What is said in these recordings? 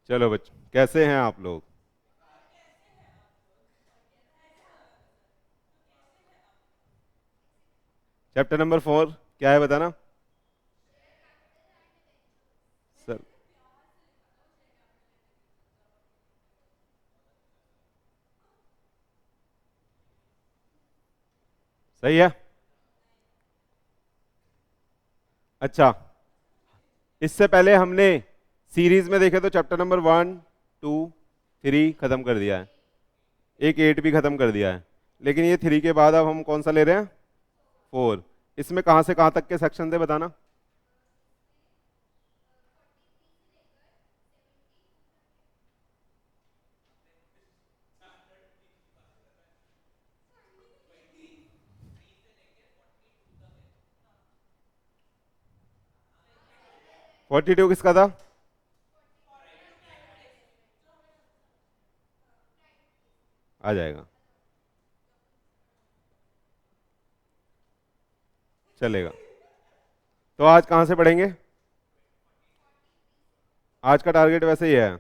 चलो बच्चों, कैसे हैं आप लोग? चैप्टर नंबर 4 क्या है बताना सर। सही है। अच्छा, इससे पहले हमने सीरीज में देखे तो चैप्टर नंबर 1, 2, 3 खत्म कर दिया है। एक 8 भी खत्म कर दिया है। लेकिन ये 3 के बाद अब हम कौन सा ले रहे हैं? 4। इसमें कहां से कहां तक के सेक्शन थे बताना। 42 किसका था? आ जाएगा, चलेगा। तो आज कहां से पढ़ेंगे? आज का टारगेट वैसे ही है।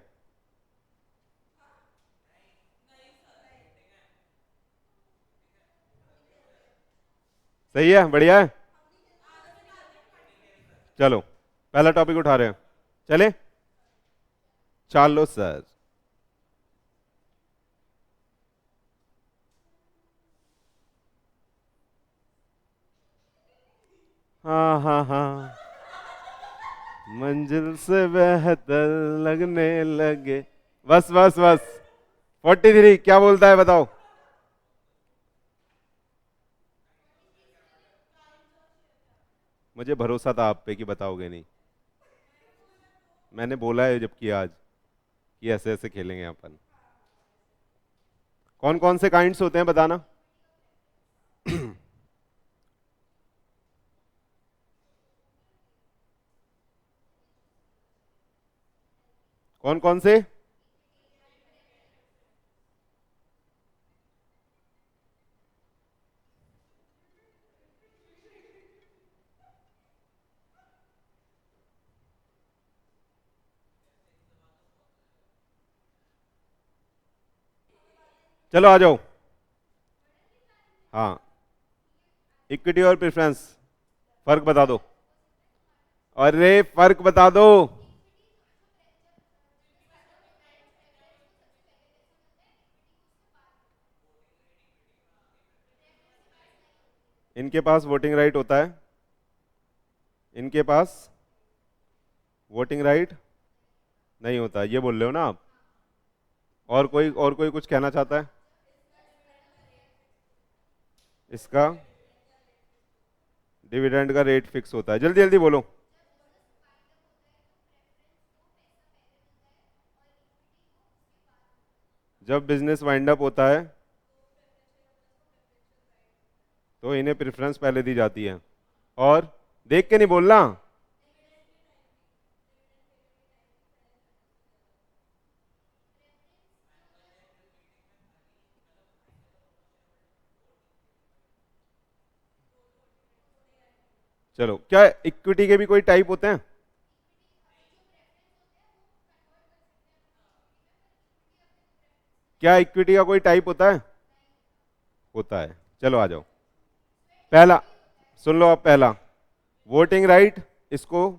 सही है, बढ़िया है। चलो, पहला टॉपिक उठा रहे हैं। चले, चालो सर। हाँ हाँ हाँ, मंजिल से बेहतर लगने लगे। बस बस बस। 43 क्या बोलता है बताओ। मुझे भरोसा था आप पे कि बताओगे नहीं। मैंने बोला है जबकि आज कि ऐसे ऐसे खेलेंगे अपन। कौन कौन से काइंड्स होते हैं बताना। कौन कौन से? चलो आ जाओ। हाँ, इक्विटी और प्रेफरेंस, फर्क बता दो। अरे फर्क बता दो। इनके पास वोटिंग राइट होता है। इनके पास वोटिंग राइट नहीं होता, ये बोल रहे हो ना आप? और कोई कुछ कहना चाहता है? इसका डिविडेंड का रेट फिक्स होता है। जल्दी जल्दी बोलो। जब बिजनेस वाइंड अप होता है तो इन्हें प्रेफरेंस पहले दी जाती है। और देख के नहीं बोलना। चलो, क्या इक्विटी के भी कोई टाइप होते हैं? क्या इक्विटी का कोई टाइप होता है? होता है। चलो आ जाओ। पहला सुन लो आप। पहला वोटिंग राइट, इसको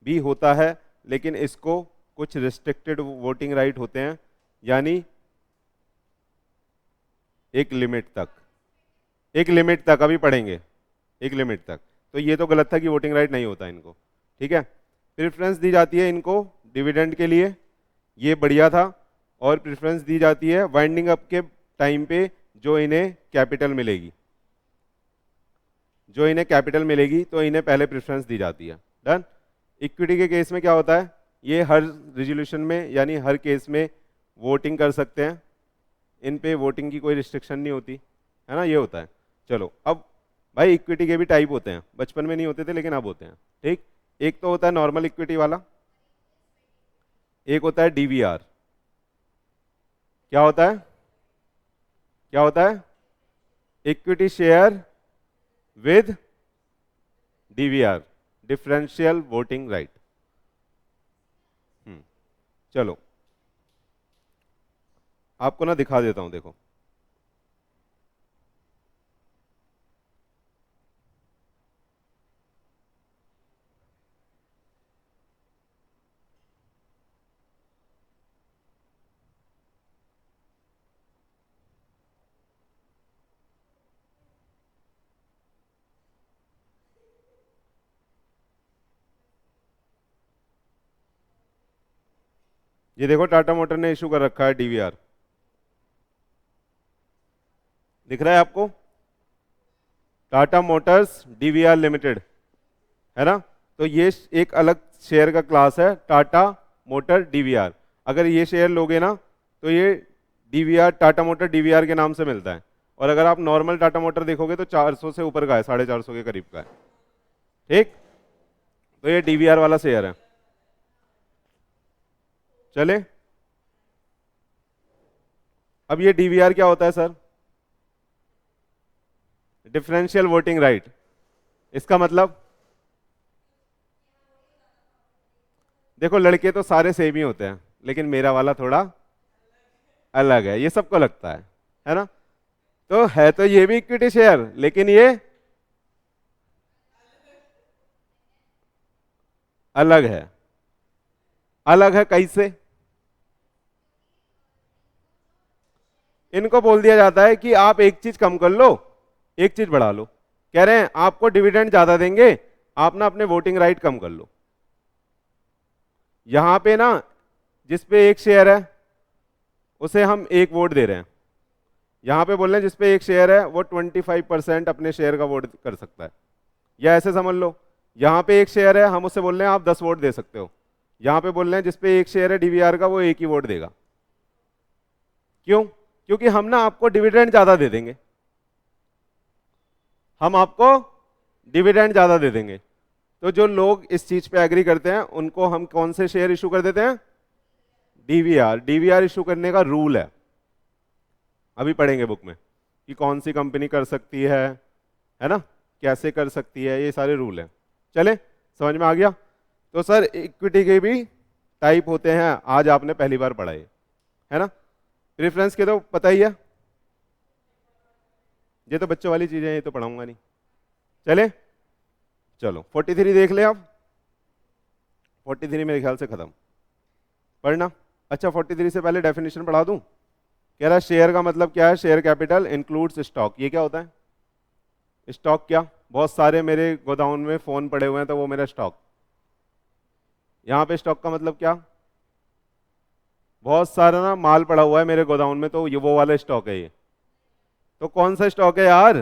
भी होता है लेकिन इसको कुछ रिस्ट्रिक्टेड वोटिंग राइट होते हैं, यानी एक लिमिट तक। एक लिमिट तक अभी पढ़ेंगे। एक लिमिट तक। तो ये तो गलत था कि वोटिंग राइट नहीं होता इनको। ठीक है। प्रेफरेंस दी जाती है इनको डिविडेंड के लिए, ये बढ़िया था। और प्रेफरेंस दी जाती है वाइंडिंग अप के टाइम पे, जो इन्हें कैपिटल मिलेगी। जो इन्हें कैपिटल मिलेगी तो इन्हें पहले प्रेफरेंस दी जाती है। डन। इक्विटी के केस में क्या होता है? ये हर रिजोल्यूशन में यानी हर केस में वोटिंग कर सकते हैं। इन पे वोटिंग की कोई रिस्ट्रिक्शन नहीं होती है ना, ये होता है। चलो अब भाई, इक्विटी के भी टाइप होते हैं, बचपन में नहीं होते थे लेकिन अब होते हैं। ठीक। एक तो होता है नॉर्मल इक्विटी वाला, एक होता है डीवीआर। क्या होता है? क्या होता है? Equity share with DVR, differential voting right. चलो, आपको ना दिखा देता हूं, देखो। ये देखो टाटा मोटर ने इशू कर रखा है डीवीआर, दिख रहा है आपको? टाटा मोटर्स डीवीआर लिमिटेड, है ना? तो ये एक अलग शेयर का क्लास है, टाटा मोटर डीवीआर। अगर ये शेयर लोगे ना तो ये डीवीआर, टाटा मोटर डीवीआर के नाम से मिलता है। और अगर आप नॉर्मल टाटा मोटर देखोगे तो 400 से ऊपर का है, 450 के करीब का है। ठीक, तो ये डीवीआर वाला शेयर है। चले, अब ये डीवीआर क्या होता है सर? Differential voting right. इसका मतलब, देखो लड़के तो सारे सेम ही होते हैं, लेकिन मेरा वाला थोड़ा अलग है, ये सबको लगता है ना? तो है तो ये भी इक्विटी शेयर, लेकिन ये अलग है। अलग है कैसे? इनको बोल दिया जाता है कि आप एक चीज कम कर लो, एक चीज बढ़ा लो। कह रहे हैं आपको डिविडेंड ज्यादा देंगे, आप ना अपने वोटिंग राइट कम कर लो। यहां पे ना जिसपे एक शेयर है उसे हम एक वोट दे रहे हैं, यहां पे बोल रहे हैं जिसपे एक शेयर है वो 25% अपने शेयर का वोट कर सकता है। या ऐसे समझ लो, यहां पे एक शेयर है, हम उसे बोल रहे हैं आप 10 वोट दे सकते हो। यहां पे बोल रहे हैं जिसपे एक शेयर है डीवीआर का वो एक ही वोट देगा। क्यों? क्योंकि हम ना आपको डिविडेंड ज्यादा दे देंगे, हम आपको डिविडेंड ज्यादा दे देंगे। तो जो लोग इस चीज पे एग्री करते हैं उनको हम कौन से शेयर इशू कर देते हैं? डीवीआर। डीवीआर इशू करने का रूल है, अभी पढ़ेंगे बुक में कि कौन सी कंपनी कर सकती है ना, कैसे कर सकती है, ये सारे रूल हैं। चले, समझ में आ गया? तो सर इक्विटी के भी टाइप होते हैं, आज आपने पहली बार पढ़ा है ना? प्रेफरेंस के तो पता ही है, ये तो बच्चों वाली चीजें, ये तो पढ़ाऊंगा नहीं। चले, चलो 43 देख ले आप। 43 मेरे ख्याल से खत्म पढ़ना। अच्छा 43 से पहले डेफिनेशन पढ़ा दूं। कह रहा है शेयर का मतलब क्या है? Share capital includes stock. ये क्या होता है? स्टॉक क्या? बहुत सारे मेरे गोदाउन में फोन पड़े हुए हैं तो वो मेरा स्टॉक। यहाँ पे स्टॉक का मतलब क्या? बहुत सारा ना माल पड़ा हुआ है मेरे गोदाउन में तो ये वो वाला स्टॉक है ये। तो कौन सा स्टॉक है यार,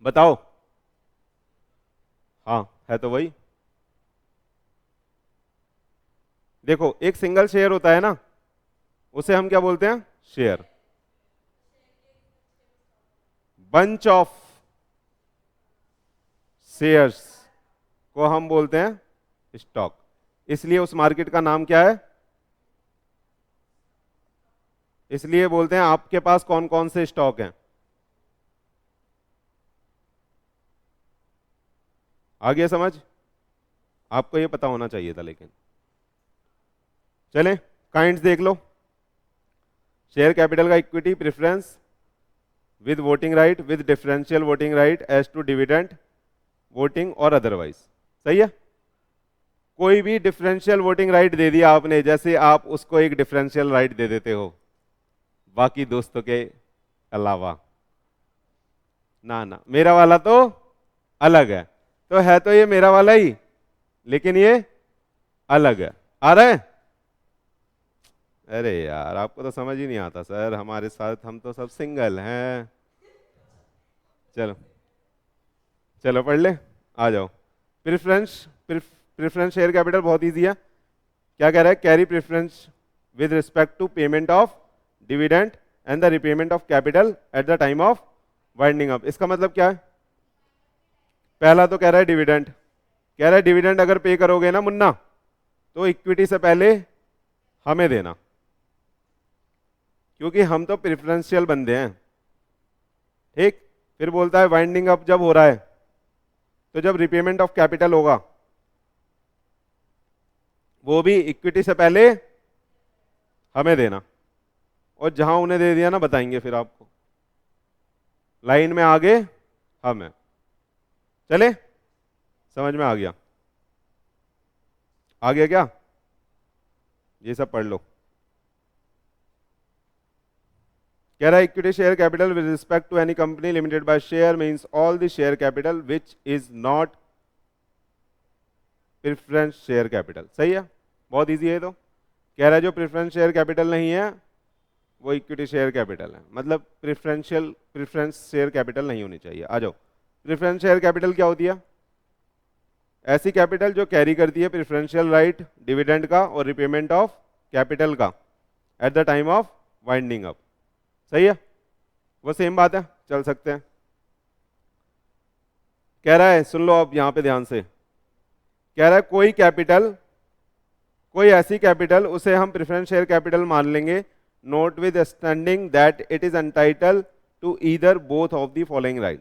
बताओ? हाँ है तो वही। देखो एक सिंगल शेयर होता है ना, उसे हम क्या बोलते हैं? शेयर। बंच ऑफ शेयर्स को हम बोलते हैं स्टॉक। इसलिए उस मार्केट का नाम क्या है? इसलिए बोलते हैं आपके पास कौन कौन से स्टॉक हैं। आ गया समझ? आपको ये पता होना चाहिए था लेकिन। चलें काइंड्स देख लो। शेयर कैपिटल का equity preference with voting right with differential voting right as to dividend voting और अदरवाइज। सही है? कोई भी डिफरेंशियल वोटिंग राइट दे दिया आपने, जैसे आप उसको एक डिफरेंशियल राइट दे देते हो बाकी दोस्तों के अलावा। ना ना, मेरा वाला तो अलग है। तो है तो ये मेरा वाला ही, लेकिन ये अलग है। आ रहा है? अरे यार आपको तो समझ ही नहीं आता सर, हमारे साथ हम तो सब सिंगल हैं। चलो चलो पढ़ ले, आ जाओ। प्रेफरेंस प्रेफरेंस शेयर कैपिटल बहुत इजी है। क्या कह रहा है? Carry preference with respect to payment of dividend and the repayment of capital at the time of winding up. इसका मतलब क्या है? पहला तो कह रहा है डिविडेंड, कह रहा है डिविडेंड अगर पे करोगे ना मुन्ना तो इक्विटी से पहले हमें देना, क्योंकि हम तो प्रेफरेंशियल बंदे हैं। ठीक, फिर बोलता है वाइंडिंग अप जब हो रहा है तो जब रिपेमेंट ऑफ कैपिटल होगा वो भी इक्विटी से पहले हमें देना, और जहां उन्हें दे दिया ना बताएंगे फिर आपको। लाइन में आगे हम है, चले, समझ में आ गया? आ गया क्या? ये सब पढ़ लो। कह रहा है equity share capital with respect to any company limited by share means all the share capital which is not preference share capital. सही है, बहुत इजी है। तो कह रहा है जो प्रेफरेंस शेयर कैपिटल नहीं है वो इक्विटी शेयर कैपिटल है, मतलब प्रेफरेंस शेयर कैपिटल नहीं होनी चाहिए। आ जाओ, प्रेफरेंस शेयर कैपिटल क्या होती है? ऐसी कैपिटल जो कैरी करती है प्रेफरेंशियल राइट डिविडेंड का और रिपेमेंट ऑफ कैपिटल का eight the time of winding up. सही है, वो सेम बात है, चल सकते हैं। कह रहा है, सुन लो अब यहां पे ध्यान से, कह रहा है कोई कैपिटल, कोई ऐसी कैपिटल उसे हम प्रेफरेंस शेयर कैपिटल मान लेंगे notwithstanding that it is entitle to either both of the following right.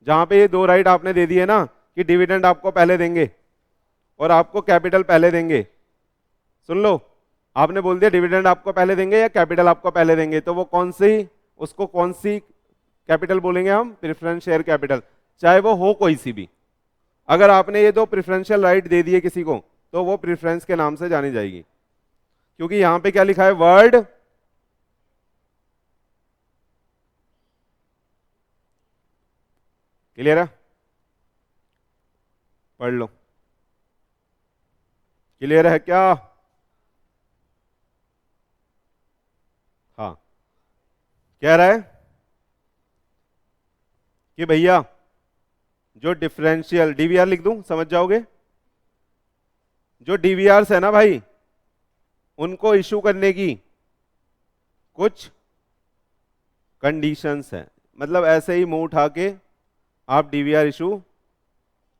जहां पे ये दो राइट आपने दे दिए ना कि डिविडेंड आपको पहले देंगे और आपको कैपिटल पहले देंगे। सुन लो, आपने बोल दिया डिविडेंड आपको पहले देंगे या कैपिटल आपको पहले देंगे, तो वो कौन सी, उसको कौन सी कैपिटल बोलेंगे हम? प्रेफरेंस शेयर कैपिटल, चाहे वो हो कोई सी भी। अगर आपने ये दो प्रेफरेंशियल राइट दे दिए किसी को तो वो प्रेफरेंस के नाम से जानी जाएगी, क्योंकि यहां पे क्या लिखा है? वर्ड क्लियर है? पढ़ लो, क्लियर है क्या? हाँ, कह रहा है कि भैया जो डिफरेंशियल, डीवीआर लिख दूं समझ जाओगे, जो डीवीआर है ना भाई, उनको इशू करने की कुछ कंडीशंस हैं। मतलब ऐसे ही मुंह उठा के आप डीवीआर इशू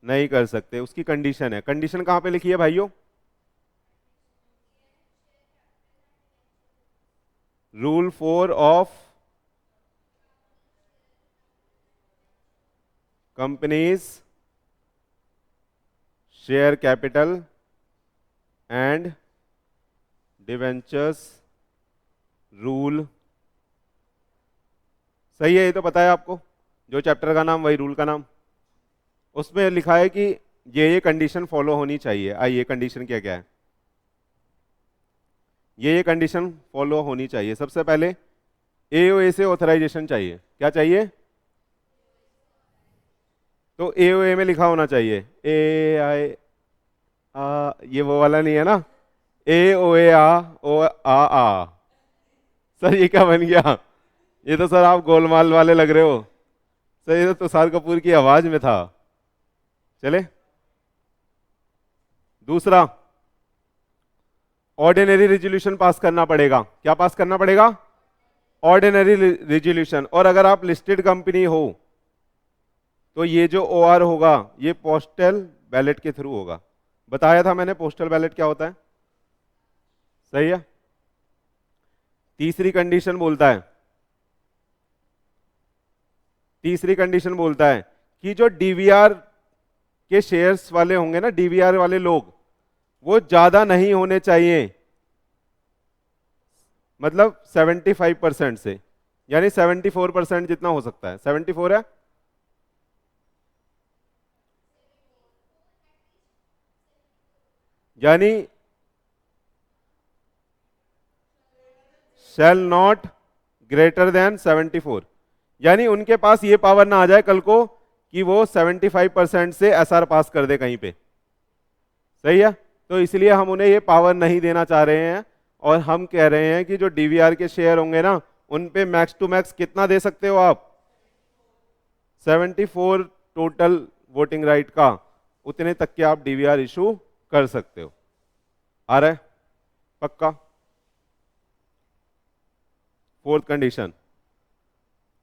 नहीं कर सकते, उसकी कंडीशन है। कंडीशन कहां पे लिखी है भाइयों? Rule 4 of companies share capital and debentures rule. सही है, ये तो पता है आपको, जो चैप्टर का नाम वही रूल का नाम। उसमें लिखा है कि ये कंडीशन फॉलो होनी चाहिए। आइए कंडीशन क्या क्या है? ये कंडीशन फॉलो होनी चाहिए। सबसे पहले एओए से ऑथराइजेशन चाहिए। क्या चाहिए? तो एओए में लिखा होना चाहिए ए आई आ, ये वो वाला नहीं है ना, ए ओ ए आ ओ आ। सर ये क्या बन गया? ये तो सर आप गोलमाल वाले लग रहे हो सर, ये तो तुषार कपूर की आवाज में था। चले, दूसरा ऑर्डिनरी रेजोल्यूशन पास करना पड़ेगा। क्या पास करना पड़ेगा? Ordinary resolution. और अगर आप लिस्टेड कंपनी हो तो ये जो ओआर होगा ये पोस्टल बैलेट के थ्रू होगा। बताया था मैंने पोस्टल बैलेट क्या होता है। सही है। तीसरी कंडीशन बोलता है, तीसरी कंडीशन बोलता है कि जो डीवीआर के शेयर्स वाले होंगे ना, डीवीआर वाले लोग, वो ज्यादा नहीं होने चाहिए, मतलब 75% से, यानी 74% जितना हो सकता है। 74 है, यानी शैल नॉट ग्रेटर देन 74, यानी उनके पास ये पावर ना आ जाए कल को कि वो 75% से एसआर पास कर दे कहीं पे। सही है, तो इसलिए हम उन्हें ये पावर नहीं देना चाह रहे हैं, और हम कह रहे हैं कि जो डीवीआर के शेयर होंगे ना, उन पे मैक्स टू मैक्स कितना दे सकते हो आप? 74 टोटल वोटिंग राइट का, उतने तक के आप डीवीआर इशू कर सकते हो। आ रहा है? पक्का? फोर्थ कंडीशन,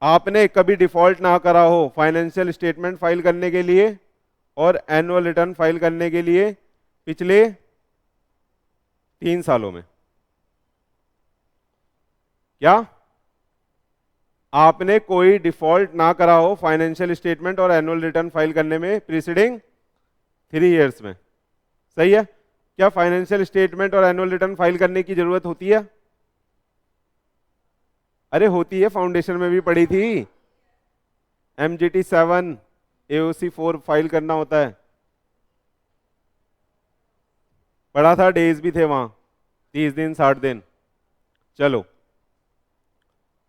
आपने कभी डिफॉल्ट ना करा हो फाइनेंशियल स्टेटमेंट फाइल करने के लिए और एनुअल रिटर्न फाइल करने के लिए पिछले 3 सालों में। क्या? आपने कोई डिफॉल्ट ना करा हो फाइनेंशियल स्टेटमेंट और एनुअल रिटर्न फाइल करने में प्रीसीडिंग 3 इयर्स में। सही है। क्या फाइनेंशियल स्टेटमेंट और एनुअल रिटर्न फाइल करने की जरूरत होती है? अरे होती है, फाउंडेशन में भी पड़ी थी। MGT 7 AOC 4 फाइल करना होता है, पढ़ा था, डेज भी थे वहां, 30 दिन 60 दिन। चलो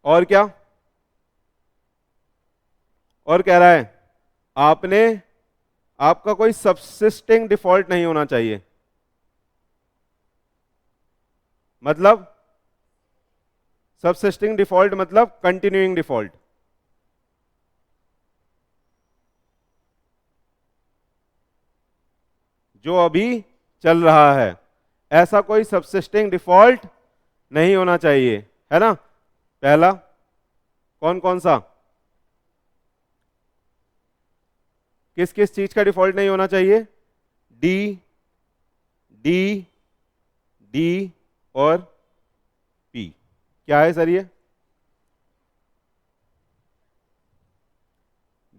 और क्या, और कह रहा है आपने, आपका कोई सबसिस्टिंग डिफॉल्ट नहीं होना चाहिए। मतलब सबसिस्टिंग डिफॉल्ट मतलब कंटिन्यूइंग डिफॉल्ट। जो अभी चल रहा है, ऐसा कोई सबसिस्टिंग डिफॉल्ट नहीं होना चाहिए, है ना। पहला कौन कौन सा, किस किस चीज का डिफॉल्ट नहीं होना चाहिए? डी, डी, डी और पी। क्या है सर ये?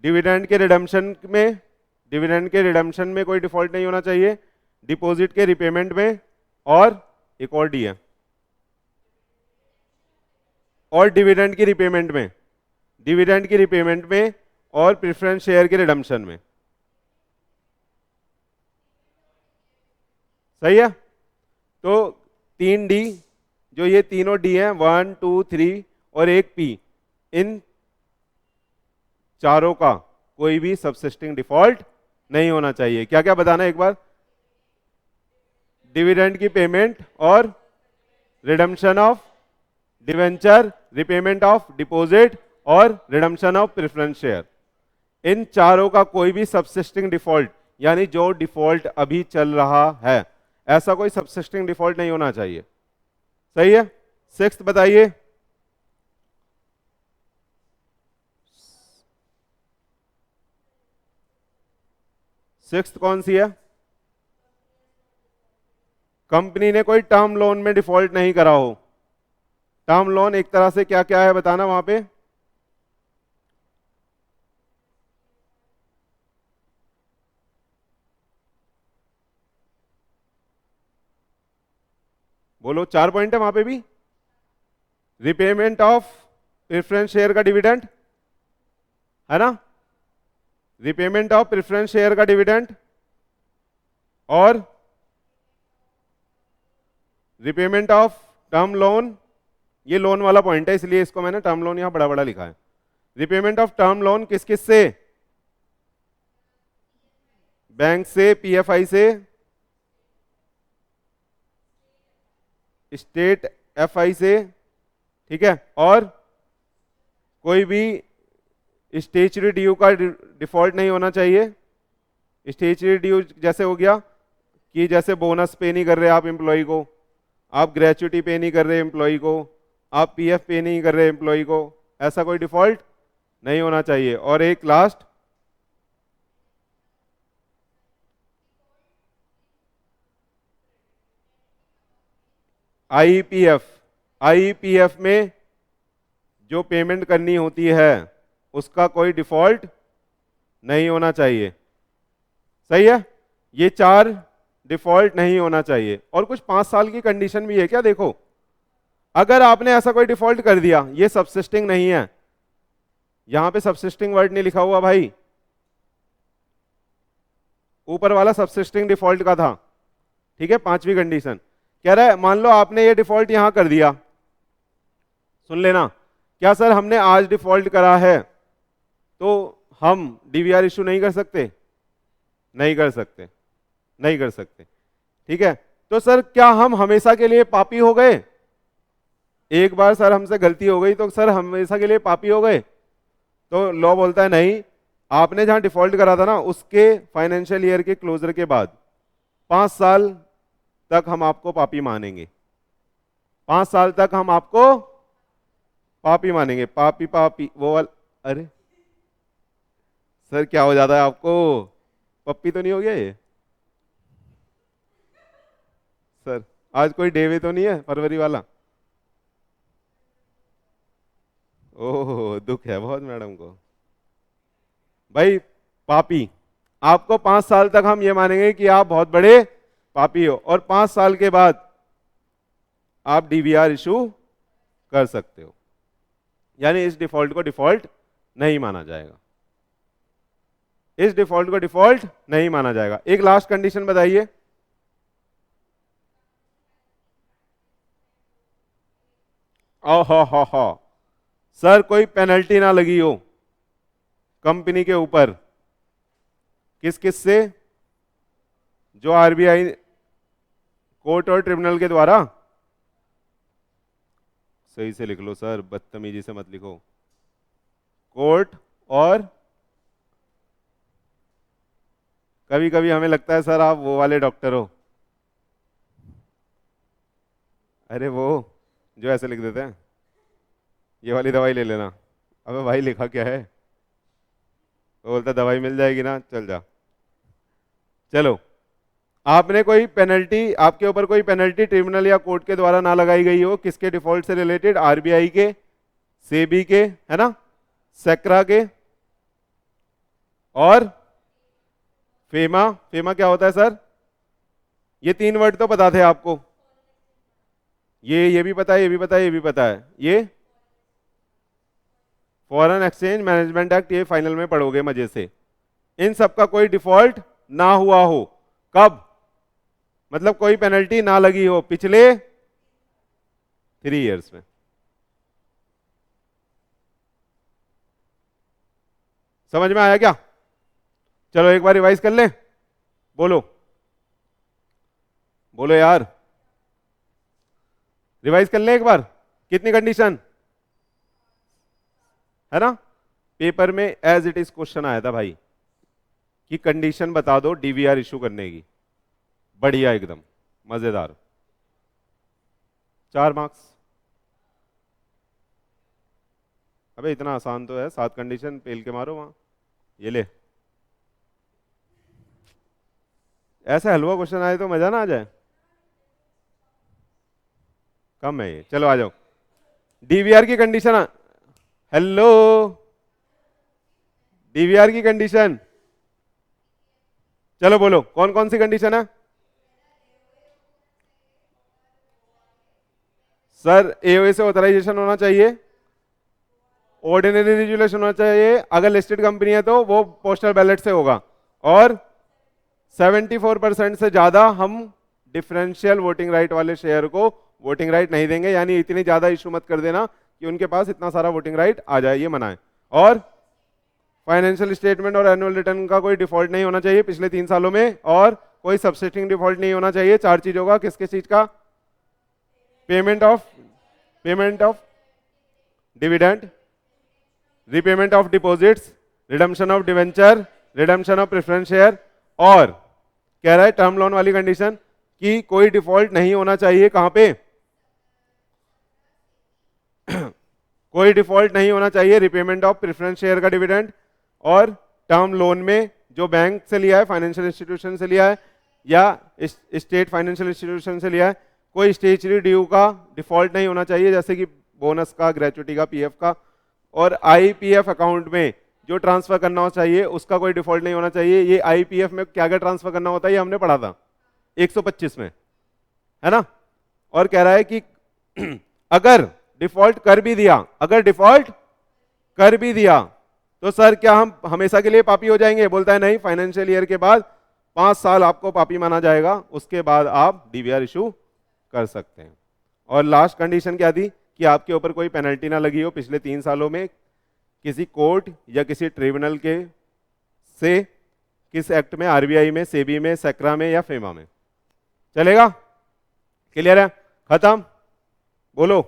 डिविडेंड के रिडम्पशन में, डिविडेंड के रिडम्पशन में कोई डिफॉल्ट नहीं होना चाहिए, डिपॉजिट के रिपेमेंट में, और एक और डी है, और डिविडेंड की रिपेमेंट में, डिविडेंड की रिपेमेंट में और प्रेफरेंस शेयर के रिडम्पशन में। सही है। तो 3D, जो ये तीनों डी हैं, 1 2 3 और एक पी, इन चारों का कोई भी सबसिस्टिंग डिफॉल्ट नहीं होना चाहिए। क्या क्या बताना एक बार? डिविडेंड की पेमेंट और redemption of debenture, repayment of deposit और रिडम्पशन ऑफ प्रेफरेंस शेयर, इन चारों का कोई भी सबसिस्टिंग डिफॉल्ट, यानी जो डिफॉल्ट अभी चल रहा है, ऐसा कोई सबसिस्टिंग डिफॉल्ट नहीं होना चाहिए। सही है। सिक्स्थ बताइए। सिक्स्थ कौन सी है? कंपनी ने कोई टर्म लोन में डिफॉल्ट नहीं करा हो। टर्म लोन एक तरह से क्या क्या है बताना वहां पे? बोलो, 4 पॉइंट है वहां पे भी। रिपेमेंट ऑफ प्रेफरेंस शेयर का डिविडेंड, है ना, रिपेमेंट ऑफ प्रेफरेंस शेयर का डिविडेंड, और रिपेमेंट ऑफ टर्म लोन। ये लोन वाला पॉइंट है, इसलिए इसको मैंने टर्म लोन यहां बड़ा बड़ा लिखा है। रिपेमेंट ऑफ टर्म लोन किस किस से? बैंक से, PFI से, स्टेट FI से, ठीक है, और कोई भी स्टेचुरी ड्यू का डिफॉल्ट नहीं होना चाहिए। स्टेचुरी ड्यू जैसे हो गया कि जैसे बोनस पे नहीं कर रहे आप एम्प्लॉय को, आप ग्रेचुटी पे नहीं कर रहे एम्प्लॉय को, आप PF पे नहीं कर रहे एम्प्लॉय को, ऐसा कोई डिफॉल्ट नहीं होना चाहिए। और एक लास्ट, IEPF, IEPF में जो पेमेंट करनी होती है उसका कोई डिफॉल्ट नहीं होना चाहिए। सही है। ये 4 डिफॉल्ट नहीं होना चाहिए। और कुछ 5 साल की कंडीशन भी है क्या? देखो, अगर आपने ऐसा कोई डिफॉल्ट कर दिया, ये सबसिस्टिंग नहीं है, यहां पे सबसिस्टिंग वर्ड नहीं लिखा हुआ भाई, ऊपर वाला सबसिस्टिंग डिफॉल्ट का था, ठीक है। 5वीं कंडीशन कह रहा है, मान लो आपने ये डिफॉल्ट यहां कर दिया, सुन लेना, क्या सर हमने आज डिफॉल्ट करा है तो हम DVR इशू नहीं कर सकते? नहीं कर सकते, नहीं कर सकते, ठीक है। तो सर क्या हम हमेशा के लिए पापी हो गए? एक बार सर हमसे गलती हो गई तो सर हमेशा के लिए पापी हो गए? तो लॉ बोलता है नहीं, आपने जहां डिफॉल्ट करा था ना, उसके फाइनेंशियल ईयर के क्लोजर के बाद 5 साल तक हम आपको पापी मानेंगे। 5 साल तक हम आपको पापी मानेंगे। पापी पापी वो वाला, अरे सर क्या हो जाता है आपको? पप्पी तो नहीं हो गया ये? सर आज कोई डे तो नहीं है फरवरी वाला? ओह दुख है बहुत मैडम को। भाई पापी, आपको 5 साल तक हम ये मानेंगे कि आप बहुत बड़े पापी हो, और 5 साल के बाद आप DVR इशू कर सकते हो। यानी इस डिफॉल्ट को डिफॉल्ट नहीं माना जाएगा, इस डिफॉल्ट को डिफॉल्ट नहीं माना जाएगा। एक लास्ट कंडीशन बताइए। हो सर, कोई पेनल्टी ना लगी हो कंपनी के ऊपर, किस किस से? जो आरबीआई कोर्ट और ट्रिब्यूनल के द्वारा। सही से लिख लो सर, बदतमीजी से मत लिखो। कोर्ट और, कभी कभी हमें लगता है सर आप वो वाले डॉक्टर हो, अरे वो जो ऐसे लिख देते हैं, ये वाली दवाई ले लेना। अबे भाई लिखा क्या है? वो बोलता दवाई मिल जाएगी ना, चल जा। चलो, आपने कोई पेनल्टी, आपके ऊपर कोई पेनल्टी ट्रिब्यूनल या कोर्ट के द्वारा ना लगाई गई हो, किसके डिफॉल्ट से रिलेटेड? आरबीआई के, सेबी के, है ना, सेक्रा के, और फेमा। फेमा क्या होता है सर? ये तीन वर्ड तो पता थे आपको, ये भी पता है, ये भी पता है, ये भी पता है। ये फॉरेन एक्सचेंज मैनेजमेंट एक्ट, ये फाइनल में पढ़ोगे मजे से। इन सब का कोई डिफॉल्ट ना हुआ हो, कब? मतलब कोई पेनल्टी ना लगी हो पिछले 3 इयर्स में। समझ में आया क्या? चलो एक बार रिवाइज कर लें, बोलो बोलो यार, रिवाइज कर लें एक बार। कितनी कंडीशन है ना? पेपर में एज इट इज क्वेश्चन आया था भाई कि कंडीशन बता दो डीवीआर इशू करने की। बढ़िया, एकदम मजेदार। 4 मार्क्स। अबे इतना आसान तो है, 7 कंडीशन पेल के मारो वहां। ये ले, ऐसा हलवा क्वेश्चन आए तो मजा ना आ जाए? कम है ये। चलो आ जाओ, डीवीआर की कंडीशन। हेलो, डीवीआर की कंडीशन, चलो बोलो कौन कौन सी कंडीशन है? सर एओए से ऑथराइजेशन होना चाहिए, ऑर्डिनरी रेजुलेशन होना चाहिए, अगर लिस्टेड कंपनी है तो वो पोस्टल बैलेट से होगा, और 74% से ज्यादा हम डिफरेंशियल वोटिंग राइट वाले शेयर को वोटिंग राइट नहीं देंगे, यानी इतनी ज्यादा इशू मत कर देना कि उनके पास इतना सारा वोटिंग राइट आ जाए, ये मनाएं। और फाइनेंशियल स्टेटमेंट और एनुअल रिटर्न का कोई डिफॉल्ट नहीं होना चाहिए पिछले 3 सालों में, और कोई सबसिस्टिंग डिफॉल्ट नहीं होना चाहिए। 4 चीजों का, किस किस चीज का? Payment of dividend, repayment of deposits, redemption of debenture, redemption of preference share, और कह रहा है टर्म लोन वाली कंडीशन कि कोई डिफॉल्ट नहीं होना चाहिए। कहां पे? कोई डिफॉल्ट नहीं होना चाहिए रिपेमेंट ऑफ प्रेफरेंस शेयर का डिविडेंड, और टर्म लोन में जो बैंक से लिया है, फाइनेंशियल इंस्टीट्यूशन से लिया है या स्टेट फाइनेंशियल इंस्टीट्यूशन से लिया है, कोई स्टेचरी ड्यू का डिफॉल्ट नहीं होना चाहिए, जैसे कि बोनस का, ग्रेचुइटी का, पीएफ का। और आईपीएफ अकाउंट में जो ट्रांसफर करना हो चाहिए उसका कोई डिफॉल्ट नहीं होना चाहिए। ये आईपीएफ में क्या क्या ट्रांसफर करना होता है ये हमने पढ़ा था 125 में, है ना। और कह रहा है कि अगर डिफॉल्ट कर भी दिया, अगर डिफॉल्ट कर भी दिया तो सर क्या हम हमेशा के लिए पापी हो जाएंगे? बोलता है नहीं, फाइनेंशियल ईयर के बाद 5 साल आपको पापी माना जाएगा, उसके बाद आप डीवीआर इशू कर सकते हैं। और लास्ट कंडीशन क्या थी? कि आपके ऊपर कोई पेनल्टी ना लगी हो पिछले 3 सालों में किसी कोर्ट या किसी ट्रिब्यूनल के से, किस एक्ट में? आरबीआई में, सेबी में, सेक्रा में या फेमा में। चलेगा? क्लियर है? खत्म? बोलो।